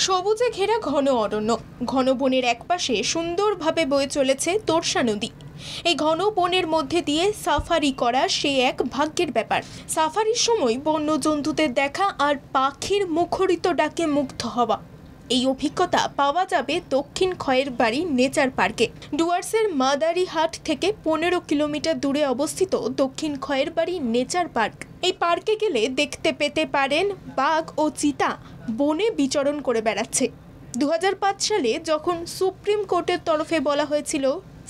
সবুজে ঘেরা ঘন অরণ্য, ঘন বনের একপাশে সুন্দরভাবে বয়ে চলেছে তোরসা নদী। এই ঘন বনের মধ্যে দিয়ে সাফারি করা সে এক ভাগ্যের ব্যাপার। সাফারির সময় বন্যজন্তুদের দেখা আর পাখির মুখরিত ডাকে মুগ্ধ হওয়া, এই অভিজ্ঞতা পাওয়া যাবে দক্ষিণ খয়েরবাড়ি নেচার পার্কে। ডুয়ার্সের মাদারিহাট থেকে 15 কিলোমিটার দূরে অবস্থিত দক্ষিণ খয়েরবাড়ি নেচার পার্ক। এই পার্কে গেলে দেখতে পেতে পারেন বাঘ ও চিতা বনে বিচরণ করে বেড়াচ্ছে। 2005 সালে যখন সুপ্রিম কোর্টের তরফে বলা হয়েছিল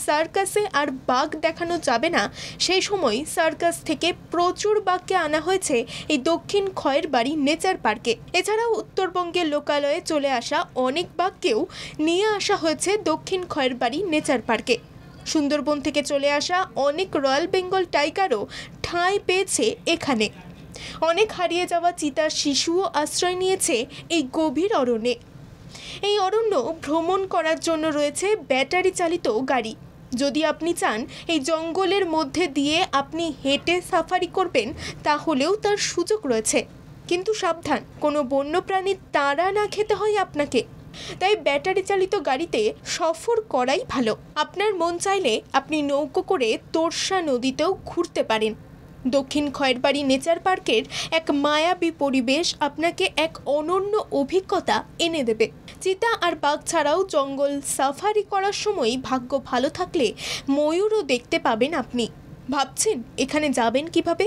সার্কাসে আর বাঘ দেখানো যাবে না, সেই সময় সার্কাস থেকে প্রচুর বাঘকে আনা হয়েছে এই দক্ষিণ খয়েরবাড়ি নেচার পার্কে। এছাড়াও উত্তরবঙ্গের লোকালয়ে চলে আসা অনেক বাঘকেও নিয়ে আসা হয়েছে দক্ষিণ খয়েরবাড়ি নেচার পার্কে। সুন্দরবন থেকে চলে আসা অনেক রয়্যাল বেঙ্গল টাইগারও ঠাঁই পেয়েছে এখানে। অনেক হারিয়ে যাওয়া চিতার শিশুও আশ্রয় নিয়েছে এই গভীর অরণ্যে। এই অরণ্য ভ্রমণ করার জন্য রয়েছে ব্যাটারি চালিত গাড়ি। যদি আপনি চান এই জঙ্গলের মধ্যে দিয়ে আপনি হেঁটে সাফারি করবেন, তাহলেও তার সুযোগ রয়েছে। কিন্তু সাবধান, কোনো বন্যপ্রাণীর তাড়া না খেতে হয় আপনাকে। তাই ব্যাটারি চালিত গাড়িতে সফর করাই ভালো। আপনার মন চাইলে আপনি নৌকো করে তোরসা নদীতেও ঘুরতে পারেন। দক্ষিণ খয়েরবাড়ি নেচার পার্কের এক মায়াবী পরিবেশ আপনাকে এক অনন্য অভিজ্ঞতা এনে দেবে। চিতা আর বাঘ ছাড়াও জঙ্গল সাফারি করার সময় ভাগ্য ভালো থাকলে ময়ূরও দেখতে পাবেন আপনি। ভাবছেন এখানে যাবেন কিভাবে?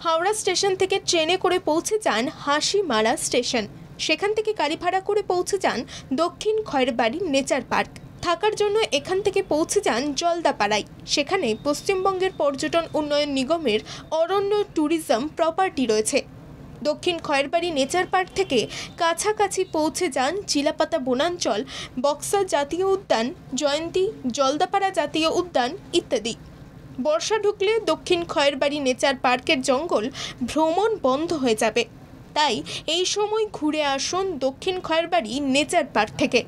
হাওড়া স্টেশন থেকে ট্রেনে করে পৌঁছে যান হাসিমারা স্টেশন। সেখান থেকে গাড়ি ভাড়া করে পৌঁছে যান দক্ষিণ খয়েরবাড়ি নেচার পার্ক। থাকার জন্য এখান থেকে পৌঁছে যান জলদাপাড়ায়। সেখানে পশ্চিমবঙ্গের পর্যটন উন্নয়ন নিগমের অরণ্য ট্যুরিজম প্রপার্টি রয়েছে। দক্ষিণ খয়েরবাড়ি নেচার পার্ক থেকে কাছাকাছি পৌঁছে যান চিলাপাতা বনাঞ্চল, বক্সা জাতীয় উদ্যান, জয়ন্তী, জলদাপাড়া জাতীয় উদ্যান ইত্যাদি। বর্ষা ঢুকলে দক্ষিণ খয়েরবাড়ি নেচার পার্কের জঙ্গল ভ্রমণ বন্ধ হয়ে যাবে। তাই এই সময় ঘুরে আসুন দক্ষিণ খয়েরবাড়ি নেচার পার্ক থেকে।